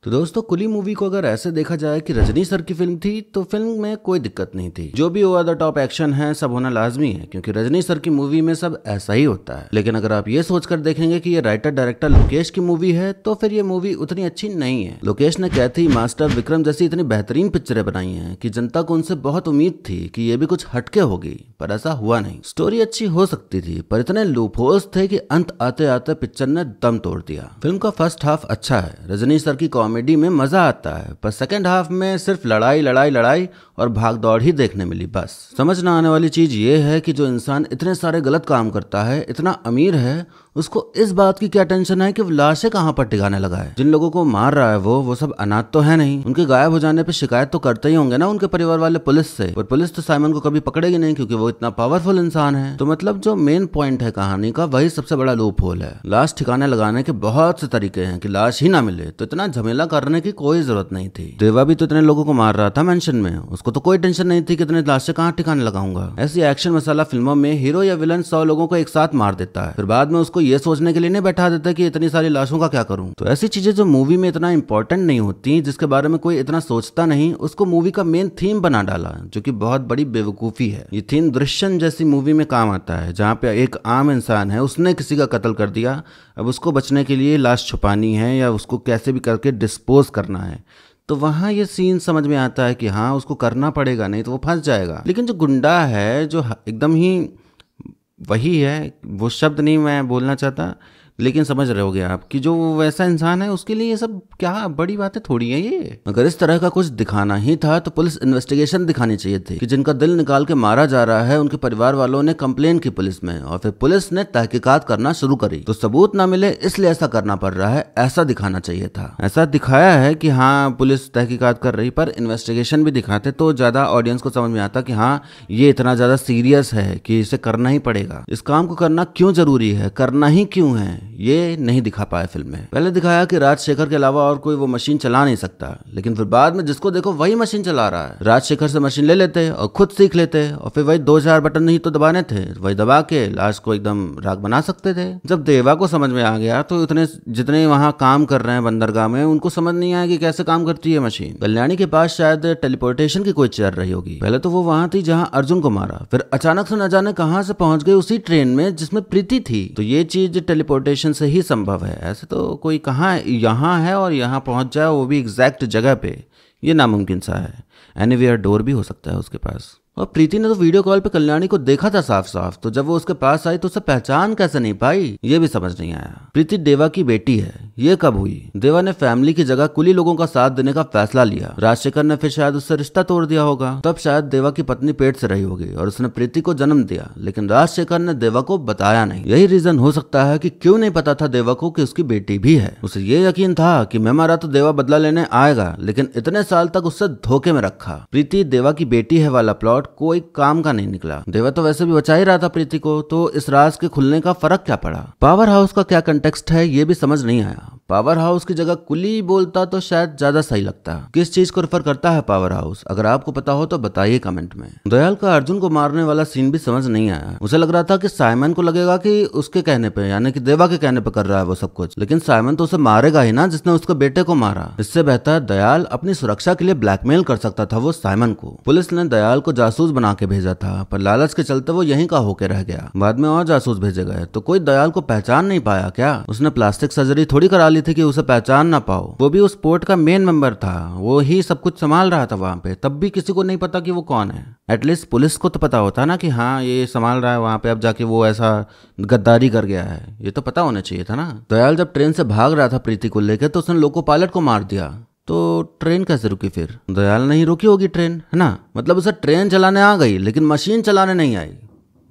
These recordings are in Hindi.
तो दोस्तों कुली मूवी को अगर ऐसे देखा जाए कि रजनी सर की फिल्म थी तो फिल्म में कोई दिक्कत नहीं थी। जो भी ओवर द टॉप एक्शन है सब होना लाजमी है क्योंकि रजनी सर की मूवी में सब ऐसा ही होता है। लेकिन अगर आप ये सोचकर देखेंगे कि ये राइटर डायरेक्टर लोकेश की मूवी है तो फिर ये मूवी उतनी अच्छी नहीं है। लोकेश ने कैथी, मास्टर, विक्रम जैसी इतनी बेहतरीन पिक्चरें बनाई हैं कि जनता को उनसे बहुत उम्मीद थी कि ये भी कुछ हटके होगी, पर ऐसा हुआ नहीं। स्टोरी अच्छी हो सकती थी पर इतने लूपहोल्स थे कि अंत आते आते पिक्चर ने दम तोड़ दिया। फिल्म का फर्स्ट हाफ अच्छा है, रजनी सर की कॉमेडी में मजा आता है, पर सेकंड हाफ में सिर्फ लड़ाई लड़ाई लड़ाई और भाग दौड़ ही देखने मिली। बस समझ ना आने वाली चीज ये है कि जो इंसान इतने सारे गलत काम करता है, इतना अमीर है, उसको इस बात की क्या टेंशन है कि वो लाशें कहाँ पर टिकाने लगा है। जिन लोगों को मार रहा है वो सब अनाथ तो है नहीं। उनके गायब हो जाने पे शिकायत तो करते ही होंगे ना उनके परिवार वाले पुलिस से, और पुलिस तो साइमन को कभी पकड़ेगी नहीं क्योंकि वो इतना पावरफुल इंसान है। तो मतलब जो मेन पॉइंट है कहानी का वही सबसे बड़ा लूप होल है। लाश ठिकाने लगाने के बहुत से तरीके हैं कि लाश ही ना मिले, तो इतना झमेला करने की कोई जरूरत नहीं थी। देवा भी तो इतने लोगों को मार रहा था मेंशन में, उसको तो कोई टेंशन नहीं थी कि इतने लाशें कहाँ ठिकाने लगाऊंगा। ऐसी एक्शन मसाला फिल्मों में हीरो या विलन 100 लोगों को एक साथ मार देता है, फिर बाद में उसको ये सोचने के लिए नहीं बैठा देता कि इतनी सारी लाशों का क्या करूं। तो ऐसी चीजें जो मूवी में इतना इंपॉर्टेंट नहीं होती, जिसके बारे में कोई इतना सोचता नहीं, उसको मूवी का मेन थीम बना डाला, जो कि बहुत बड़ी बेवकूफी है। ये थीम दृश्यम जैसी मूवी में काम आता है जहां पे एक आम इंसान है, उसने किसी का कत्ल कर दिया, अब उसको बचने के लिए लाश छुपानी है या उसको कैसे भी करके डिस्पोज करना है। तो वहां ये सीन समझ में आता है कि हाँ उसको करना पड़ेगा, नहीं तो वो फंस जाएगा। लेकिन जो गुंडा है जो एकदम ही वही है, वो शब्द नहीं मैं बोलना चाहता, लेकिन समझ रहे होगे आप कि जो वैसा इंसान है उसके लिए ये सब क्या बड़ी बातें थोड़ी है। ये अगर इस तरह का कुछ दिखाना ही था तो पुलिस इन्वेस्टिगेशन दिखानी चाहिए थी कि जिनका दिल निकाल के मारा जा रहा है उनके परिवार वालों ने कंप्लेन की पुलिस में, और फिर पुलिस ने तहकीकात करना शुरू करी। तो सबूत ना मिले इसलिए ऐसा करना पड़ रहा है, ऐसा दिखाना चाहिए था। ऐसा दिखाया है कि हाँ पुलिस तहकीकात कर रही, पर इन्वेस्टिगेशन भी दिखाते तो ज्यादा ऑडियंस को समझ में आता कि हाँ ये इतना ज्यादा सीरियस है कि इसे करना ही पड़ेगा। इस काम को करना क्यों जरूरी है, करना ही क्यों है, ये नहीं दिखा पाए फिल्म में। पहले दिखाया कि राजशेखर के अलावा और कोई वो मशीन चला नहीं सकता, लेकिन फिर बाद में जिसको देखो वही मशीन चला रहा है। राजशेखर से मशीन ले लेते और खुद सीख लेते, और फिर वही 2-4 बटन नहीं तो दबाने थे, वही दबा के लाश को एकदम राख बना सकते थे। जब देवा को समझ में आ गया तो इतने जितने वहां काम कर रहे हैं बंदरगाह में, उनको समझ नहीं आया कि कैसे काम करती है मशीन। कल्याणी के पास शायद टेलीपोर्टेशन की कोई चेयर रही होगी। पहले तो वो वहां थी जहां अर्जुन को मारा, फिर अचानक से न जाने कहां से पहुंच गई उसी ट्रेन में जिसमें प्रीति थी। तो ये चीज टेलीपोर्टेशन से ही संभव है, ऐसे तो कोई कहाँ यहाँ है और यहाँ पहुंच जाए, वो भी एग्जैक्ट जगह पे, ये नामुमकिन सा है। एनीवेयर डोर भी हो सकता है उसके पास। और प्रीति ने तो वीडियो कॉल पे कल्याणी को देखा था साफ साफ, तो जब वो उसके पास आई तो उसे पहचान कैसे नहीं पाई, ये भी समझ नहीं आया। प्रीति देवा की बेटी है, ये कब हुई? देवा ने फैमिली की जगह कुली लोगों का साथ देने का फैसला लिया। राजशेखर ने फिर शायद उससे रिश्ता तोड़ दिया होगा, तब शायद देवा की पत्नी पेट से रही होगी और उसने प्रीति को जन्म दिया, लेकिन राजशेखर ने देवा को बताया नहीं। यही रीजन हो सकता है कि क्यों नहीं पता था देवा को कि उसकी बेटी भी है। उसे ये यकीन था कि मैं मारा तो देवा बदला लेने आएगा, लेकिन इतने साल तक उससे धोखे में रखा। प्रीति देवा की बेटी है वाला प्लॉट कोई काम का नहीं निकला। देवा तो वैसे भी बचा ही रहा था प्रीति को, तो इस राज के खुलने का फर्क क्या पड़ा? पावर हाउस का क्या कंटेक्स्ट है ये भी समझ नहीं आया। पावर हाउस की जगह कुली बोलता तो शायद ज्यादा सही लगता। किस चीज को रेफर करता है पावर हाउस, अगर आपको पता हो तो बताइए कमेंट में। दयाल का अर्जुन को मारने वाला सीन भी समझ नहीं आया। उसे लग रहा था कि साइमन को लगेगा कि उसके कहने पे, यानी कि देवा के कहने पे कर रहा है वो सब कुछ, लेकिन साइमन तो उसे मारेगा ही ना जिसने उसके बेटे को मारा। इससे बेहतर दयाल अपनी सुरक्षा के लिए ब्लैकमेल कर सकता था वो साइमन को। पुलिस ने दयाल को जासूस बना के भेजा था, पर लालच के चलते वो यहीं का होके रह गया। बाद में और जासूस भेजे गए तो कोई दयाल को पहचान नहीं पाया क्या? उसने प्लास्टिक सर्जरी थोड़ी करा ली थी कि उसे पहचान ना पाओ। वो भी उस पोर्ट का मेन मेंबर था, वो ही सब कुछ संभाल रहा था वहां पे, तब भी किसी को नहीं पता कि वो कौन है। एटलीस्ट पुलिस को तो पता होता ना कि हाँ ये संभाल रहा है वहां पे, अब जाके वो ऐसा गद्दारी कर गया है, ये तो पता होना चाहिए था ना। दयाल जब ट्रेन से भाग रहा था प्रीति को लेकर तो उसने लोको पायलट को मार दिया, तो ट्रेन कैसे रुकी? फिर दयाल नहीं रुकी होगी ट्रेन, है ना? मतलब उसे ट्रेन चलाने आ गई लेकिन मशीन चलाने नहीं आई।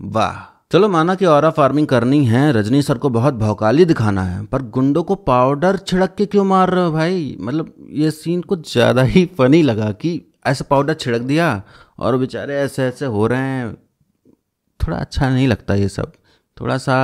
वाह, चलो माना कि ऑरा फार्मिंग करनी है, रजनी सर को बहुत भौकाली दिखाना है, पर गुंडों को पाउडर छिड़क के क्यों मार रहे हो भाई? मतलब ये सीन कुछ ज्यादा ही फनी लगा कि ऐसे पाउडर छिड़क दिया और बेचारे ऐसे ऐसे हो रहे हैं। थोड़ा अच्छा नहीं लगता ये सब, थोड़ा सा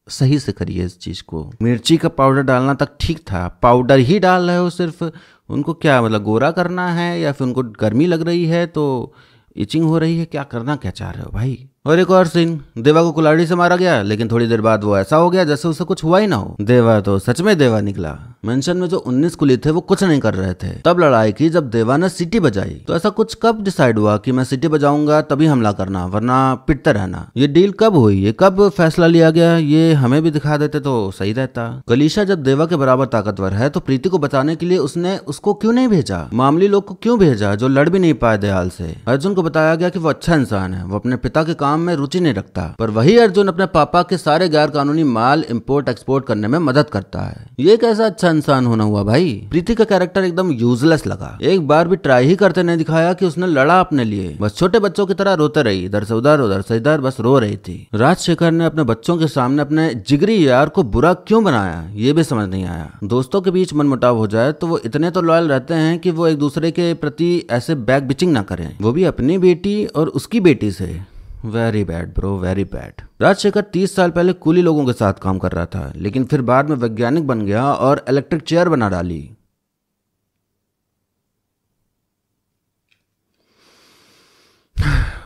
सही से करिए इस चीज को। मिर्ची का पाउडर डालना तक ठीक था, पाउडर ही डाल रहे हो सिर्फ। उनको क्या मतलब गोरा करना है या फिर उनको गर्मी लग रही है तो इचिंग हो रही है, क्या करना क्या चाह रहे हो भाई? और एक और सीन, देवा को कुल्हाड़ी से मारा गया, लेकिन थोड़ी देर बाद वो ऐसा हो गया जैसे उसे कुछ हुआ ही ना हो। देवा तो सच में देवा निकला। मेंशन में जो 19 कुली थे वो कुछ नहीं कर रहे थे। तब लड़ाई की जब देवा ने सीटी बजाई, तो ऐसा कुछ कब डिसाइड हुआ कि मैं सीटी बजाऊंगा तभी हमला करना, वरना पिटते रहना? ये डील कब हुई, ये कब फैसला लिया गया? ये हमें भी दिखा देते तो सही रहता। कलीशा जब देवा के बराबर ताकतवर है तो प्रीति को बचाने के लिए उसने उसको क्यों नहीं भेजा? मामूली लोग को क्यों भेजा जो लड़ भी नहीं पाए दयाल से? अर्जुन को बताया गया कि वो अच्छा इंसान है, वो अपने पिता के काम में रुचि नहीं रखता, पर वही अर्जुन अपने पापा के सारे गैर कानूनी माल इंपोर्ट एक्सपोर्ट करने में मदद करता है। ये कैसा अच्छा इंसान होना हुआ भाई? प्रीति का कैरेक्टर एकदम यूजलेस लगा। एक बार भी ट्राई ही करते नहीं दिखाया कि उसने लड़ा अपने लिए, बस छोटे बच्चों की तरह रोते रही, इधर से उधर से इधर, बस रो रही थी। राजशेखर ने अपने बच्चों के सामने अपने जिगरी यार को बुरा क्यों बनाया, ये भी समझ नहीं आया। दोस्तों के बीच मनमुटाव हो जाए तो वो इतने तो लॉयल रहते हैं कि वो एक दूसरे के प्रति ऐसे बैक बिचिंग ना करें, वो भी अपनी बेटी और उसकी बेटी से। Very bad bro, very bad. Rajashekar 30 साल पहले कूली लोगों के साथ काम कर रहा था, लेकिन फिर बाद में वैज्ञानिक बन गया और इलेक्ट्रिक चेयर बना डाली।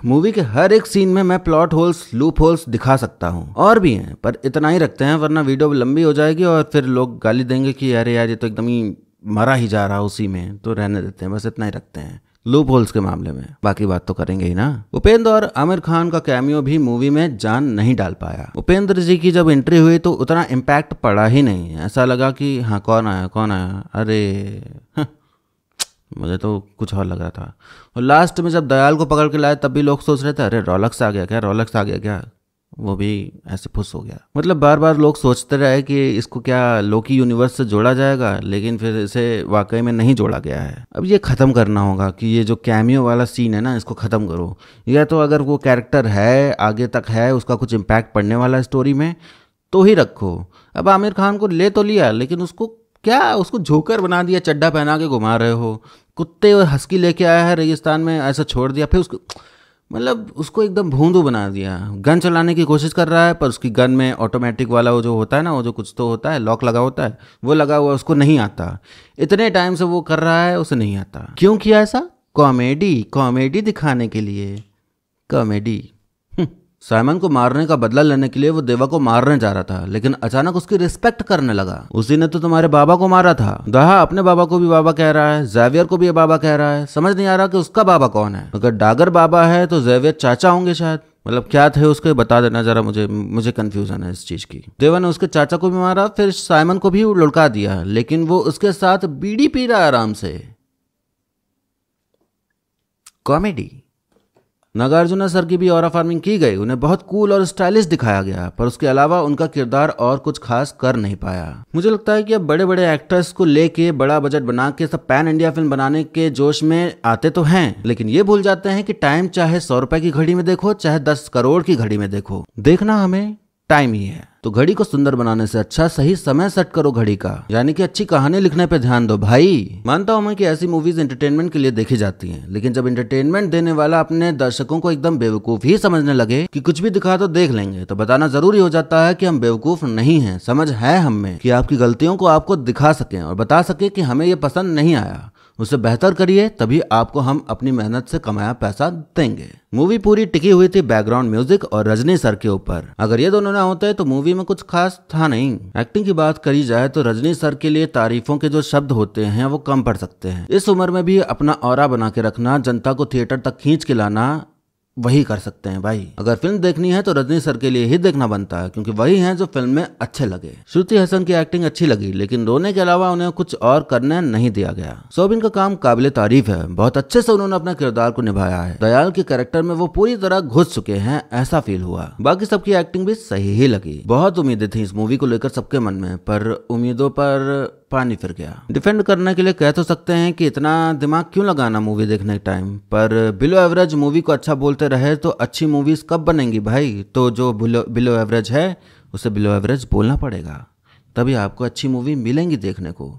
मूवी के हर एक सीन में मैं प्लॉट होल्स, लूप होल्स दिखा सकता हूँ, और भी हैं, पर इतना ही रखते हैं वरना वीडियो लंबी हो जाएगी और फिर लोग गाली देंगे कि अरे यार ये तो एकदम ही मरा ही जा रहा उसी में, तो रहने देते हैं, बस इतना ही रखते हैं लूप होल्स के मामले में। बाकी बात तो करेंगे ही ना। उपेंद्र और आमिर खान का कैमियो भी मूवी में जान नहीं डाल पाया। उपेंद्र जी की जब एंट्री हुई तो उतना इम्पैक्ट पड़ा ही नहीं, ऐसा लगा कि हाँ कौन आया, अरे मुझे तो कुछ और लग रहा था। और लास्ट में जब दयाल को पकड़ के लाए तब भी लोग सोच रहे थे अरे रोलेक्स आ गया क्या, रोलेक्स आ गया क्या, वो भी ऐसे फुस हो गया। मतलब बार बार लोग सोचते रहे कि इसको क्या लोकी यूनिवर्स से जोड़ा जाएगा, लेकिन फिर इसे वाकई में नहीं जोड़ा गया है। अब ये ख़त्म करना होगा कि ये जो कैमियो वाला सीन है ना, इसको ख़त्म करो, या तो अगर वो कैरेक्टर है आगे तक है, उसका कुछ इम्पैक्ट पड़ने वाला है स्टोरी में, तो ही रखो। अब आमिर खान को ले तो लिया, लेकिन उसको क्या, उसको जोकर बना दिया, चड्डा पहना के घुमा रहे हो, कुत्ते और हस्की लेके आया है रेगिस्तान में, ऐसा छोड़ दिया, फिर उसको मतलब उसको एकदम भोंदू बना दिया। गन चलाने की कोशिश कर रहा है पर उसकी गन में ऑटोमेटिक वाला वो जो होता है ना, वो जो कुछ तो होता है लॉक लगा होता है, वो लगा हुआ उसको नहीं आता। इतने टाइम से वो कर रहा है, उसे नहीं आता। क्यों किया ऐसा? कॉमेडी दिखाने के लिए, कॉमेडी। साइमन को मारने का बदला लेने के लिए वो देवा को मारने जा रहा था, लेकिन अचानक उसकी रिस्पेक्ट करने लगा। उसी ने तो तुम्हारे बाबा को मारा था। दहा अपने बाबा को भी बाबा कह रहा है, जेवियर को भी ये बाबा कह रहा है, समझ नहीं आ रहा कि उसका बाबा कौन है। अगर डागर बाबा है तो जेवियर चाचा होंगे शायद। मतलब क्या थे उसके, बता देना जरा, मुझे कंफ्यूजन है इस चीज की। देवा ने उसके चाचा को भी मारा, फिर साइमन को भी लुढ़का दिया, लेकिन वो उसके साथ बीड़ी पी रहा आराम से। कॉमेडी। नागार्जुना सर की भी ऑरा फार्मिंग की गई, उन्हें बहुत कूल और स्टाइलिश दिखाया गया, पर उसके अलावा उनका किरदार और कुछ खास कर नहीं पाया। मुझे लगता है कि अब बड़े बड़े एक्टर्स को लेके बड़ा बजट बना के सब पैन इंडिया फिल्म बनाने के जोश में आते तो हैं, लेकिन ये भूल जाते हैं कि टाइम चाहे 100 रुपए की घड़ी में देखो, चाहे 10 करोड़ की घड़ी में देखो, देखना हमें टाइम ही है। तो घड़ी को सुंदर बनाने से अच्छा सही समय सेट करो घड़ी का, यानी कि अच्छी कहानी लिखने पे ध्यान दो भाई। मानता हूं मैं कि ऐसी मूवीज एंटरटेनमेंट के लिए देखी जाती हैं, लेकिन जब एंटरटेनमेंट देने वाला अपने दर्शकों को एकदम बेवकूफ ही समझने लगे कि कुछ भी दिखा तो देख लेंगे, तो बताना जरूरी हो जाता है कि हम बेवकूफ नहीं हैं, समझ है हम में कि आपकी गलतियों को आपको दिखा सकें और बता सके कि हमें ये पसंद नहीं आया, उसे बेहतर करिए, तभी आपको हम अपनी मेहनत से कमाया पैसा देंगे। मूवी पूरी टिकी हुई थी बैकग्राउंड म्यूजिक और रजनी सर के ऊपर। अगर ये दोनों ना होते तो मूवी में कुछ खास था नहीं। एक्टिंग की बात करी जाए तो रजनी सर के लिए तारीफों के जो शब्द होते हैं वो कम पड़ सकते हैं। इस उम्र में भी अपना ऑरा बना के रखना, जनता को थिएटर तक खींच के लाना, वही कर सकते हैं भाई। अगर फिल्म देखनी है तो रजनी सर के लिए ही देखना बनता है, क्योंकि वही हैं जो फिल्म में अच्छे लगे। श्रुति हसन की एक्टिंग अच्छी लगी, लेकिन रोने के अलावा उन्हें कुछ और करने नहीं दिया गया। सोबिन का काम काबिले तारीफ है, बहुत अच्छे से उन्होंने अपना किरदार को निभाया है। दयाल के कैरेक्टर में वो पूरी तरह घुस चुके हैं, ऐसा फील हुआ। बाकी सबकी एक्टिंग भी सही ही लगी। बहुत उम्मीदें थी इस मूवी को लेकर सबके मन में, पर उम्मीदों पर पानी फिर गया। डिफेंड करने के लिए कह तो सकते हैं कि इतना दिमाग क्यों लगाना मूवी देखने के टाइम, पर बिलो एवरेज मूवी को अच्छा बोलते रहे तो अच्छी मूवीज कब बनेंगी भाई। तो जो बिलो एवरेज है उसे बिलो एवरेज बोलना पड़ेगा, तभी आपको अच्छी मूवी मिलेंगी देखने को।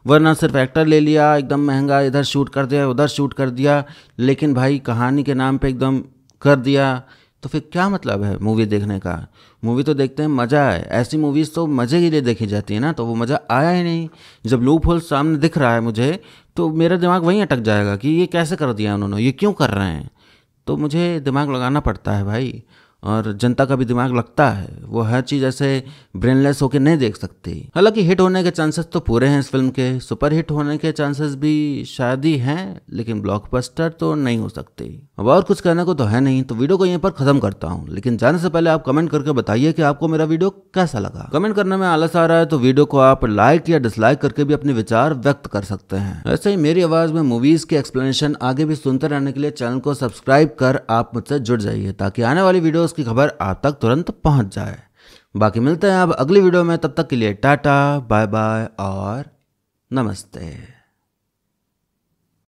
वरना सिर्फ एक्टर ले लिया, एकदम महंगा, इधर शूट कर दिया उधर शूट कर दिया, लेकिन भाई कहानी के नाम पे एकदम कर दिया, तो फिर क्या मतलब है मूवी देखने का। मूवी तो देखते हैं मज़ा है, ऐसी मूवीज़ तो मज़े के लिए देखी जाती है ना, तो वो मज़ा आया ही नहीं। जब लूप होल सामने दिख रहा है मुझे, तो मेरा दिमाग वहीं अटक जाएगा कि ये कैसे कर दिया उन्होंने, ये क्यों कर रहे हैं, तो मुझे दिमाग लगाना पड़ता है भाई। और जनता का भी दिमाग लगता है, वो हर चीज ऐसे ब्रेनलेस होके नहीं देख सकती। हालांकि हिट होने के चांसेस तो पूरे हैं इस फिल्म के, सुपर हिट होने के चांसेस भी शायद ही हैं, लेकिन ब्लॉकबस्टर तो नहीं हो सकती। अब और कुछ कहने को तो है नहीं, तो वीडियो को यहीं पर खत्म करता हूँ। लेकिन जाने से पहले आप कमेंट करके बताइए कि आपको मेरा वीडियो कैसा लगा। कमेंट करने में आलस आ रहा है तो वीडियो को आप लाइक या डिसलाइक करके भी अपने विचार व्यक्त कर सकते हैं। ऐसे ही मेरी आवाज में मूवीज के एक्सप्लेनेशन आगे भी सुनते रहने के लिए चैनल को सब्सक्राइब कर आप मुझसे जुड़ जाइए, ताकि आने वाली वीडियोस की खबर आप तक तुरंत पहुंच जाए। बाकी मिलते हैं अब अगली वीडियो में, तब तक के लिए टाटा बाय बाय और नमस्ते।